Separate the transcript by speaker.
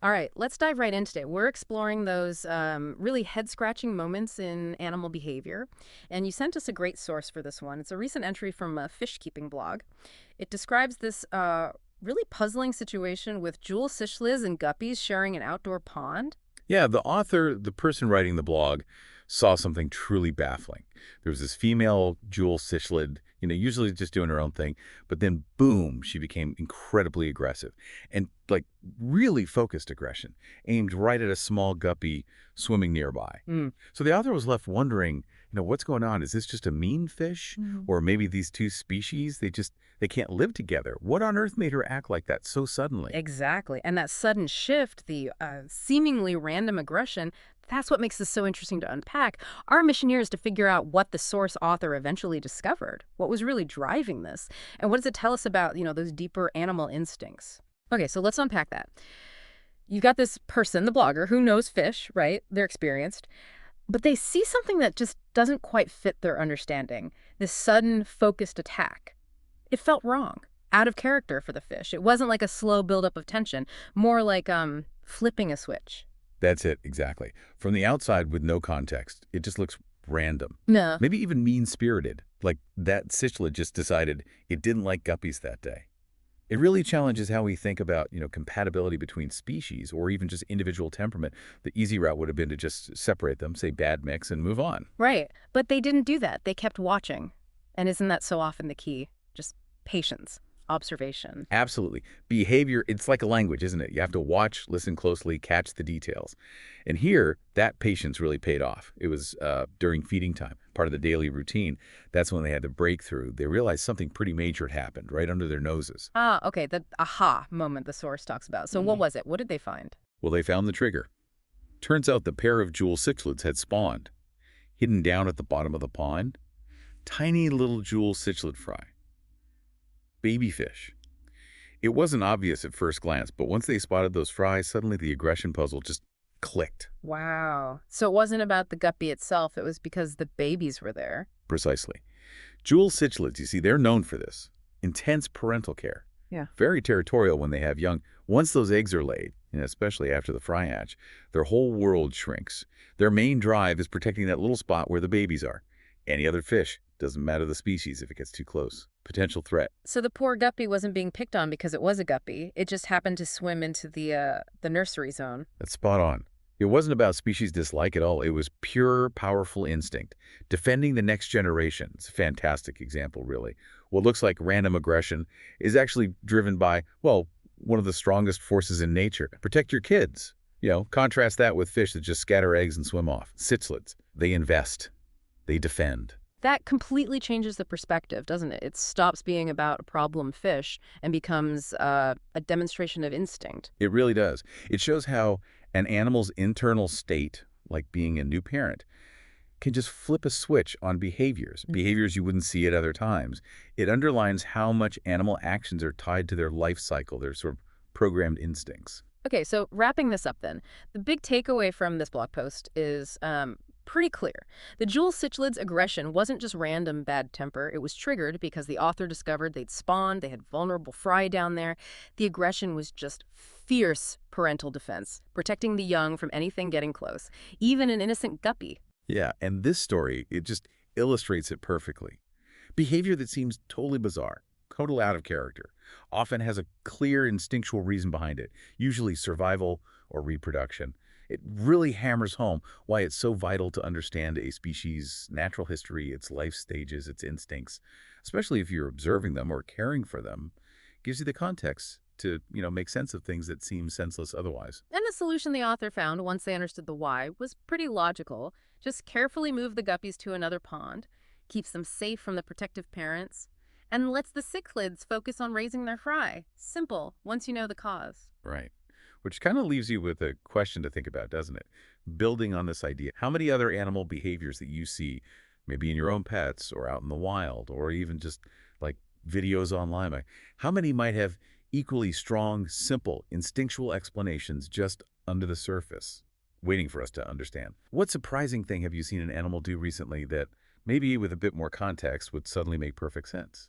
Speaker 1: All right, let's dive right into it. We're exploring those really head-scratching moments in animal behavior. And you sent us a great source for this one. It's a recent entry from a fishkeeping blog. It describes this really puzzling situation with Jewel Cichlids and Guppies sharing an outdoor pond.
Speaker 2: Yeah, the author, the person writing the blog, saw something truly baffling. There was this female Jewel Cichlid, usually just doing her own thing, but then boom, she became incredibly aggressive and like really focused aggression, aimed right at a small guppy swimming nearby.
Speaker 1: Mm.
Speaker 2: So the author was left wondering, what's going on? Is this just a mean fish? Or maybe these two species, they can't live together. What on earth made her act like that so suddenly?
Speaker 1: Exactly. And that sudden shift, the seemingly random aggression, that's what makes this so interesting to unpack. Our mission here is to figure out what the source author eventually discovered, what was really driving this, and what does it tell us about, those deeper animal instincts. Okay, so let's unpack that. You've got this person, the blogger, who knows fish, right? They're experienced, but they see something that just doesn't quite fit their understanding, this sudden, focused attack. It felt wrong, out of character for the fish. It wasn't like a slow buildup of tension, more like flipping a switch.
Speaker 2: That's it, exactly. From the outside with no context, it just looks random.
Speaker 1: No.
Speaker 2: Maybe even mean-spirited, like that cichlid just decided it didn't like guppies that day. It really challenges how we think about, compatibility between species or even just individual temperament. The easy route would have been to just separate them, say bad mix, and move on.
Speaker 1: Right. But they didn't do that. They kept watching. And isn't that so often the key? Just patience, observation.
Speaker 2: Absolutely. Behavior, it's like a language, isn't it? You have to watch, listen closely, catch the details. And here, that patience really paid off. It was during feeding time, part of the daily routine. That's when they had the breakthrough. They realized something pretty major had happened right under their noses.
Speaker 1: Ah, okay, the aha moment the source talks about. So what was it? What did they find?
Speaker 2: Well, they found the trigger. Turns out the pair of Jewel Cichlids had spawned. Hidden down at the bottom of the pond, tiny little Jewel Cichlid fry. Baby fish. It wasn't obvious at first glance, but once they spotted those fries, suddenly the aggression puzzle just clicked.
Speaker 1: Wow. So it wasn't about the guppy itself. It was because the babies were there.
Speaker 2: Precisely. Jewel Cichlids, you see, they're known for this. Intense parental care.
Speaker 1: Yeah.
Speaker 2: Very territorial when they have young. Once those eggs are laid, and especially after the fry hatch, their whole world shrinks. Their main drive is protecting that little spot where the babies are. Any other fish, doesn't matter the species if it gets too close. Potential threat.
Speaker 1: So the poor guppy wasn't being picked on because it was a guppy. It just happened to swim into the nursery zone.
Speaker 2: That's spot on. It wasn't about species dislike at all. It was pure, powerful instinct. Defending the next generation. It's a fantastic example, really. What looks like random aggression is actually driven by, well, one of the strongest forces in nature. Protect your kids. Contrast that with fish that just scatter eggs and swim off. Cichlids. They invest. They defend.
Speaker 1: That completely changes the perspective, doesn't it? It stops being about a problem fish and becomes a demonstration of instinct.
Speaker 2: It really does. It shows how an animal's internal state, like being a new parent, can just flip a switch on behaviors you wouldn't see at other times. It underlines how much animal actions are tied to their life cycle, their sort of programmed instincts.
Speaker 1: Okay, so wrapping this up then, the big takeaway from this blog post is pretty clear. The Jewel Cichlids' aggression wasn't just random bad temper. It was triggered because the author discovered they'd spawned, they had vulnerable fry down there. The aggression was just fierce parental defense, protecting the young from anything getting close, even an innocent guppy.
Speaker 2: Yeah, and this story, it just illustrates it perfectly. Behavior that seems totally bizarre, totally out of character, often has a clear instinctual reason behind it, usually survival or reproduction. It really hammers home why it's so vital to understand a species' natural history, its life stages, its instincts, especially if you're observing them or caring for them. It gives you the context to, make sense of things that seem senseless otherwise.
Speaker 1: And the solution the author found once they understood the why was pretty logical. Just carefully move the guppies to another pond, keeps them safe from the protective parents, and lets the cichlids focus on raising their fry. Simple, once you know the cause.
Speaker 2: Right. Which kind of leaves you with a question to think about, doesn't it? Building on this idea, how many other animal behaviors that you see, maybe in your own pets or out in the wild, or even just like videos online, how many might have equally strong, simple, instinctual explanations just under the surface, waiting for us to understand? What surprising thing have you seen an animal do recently that maybe with a bit more context would suddenly make perfect sense?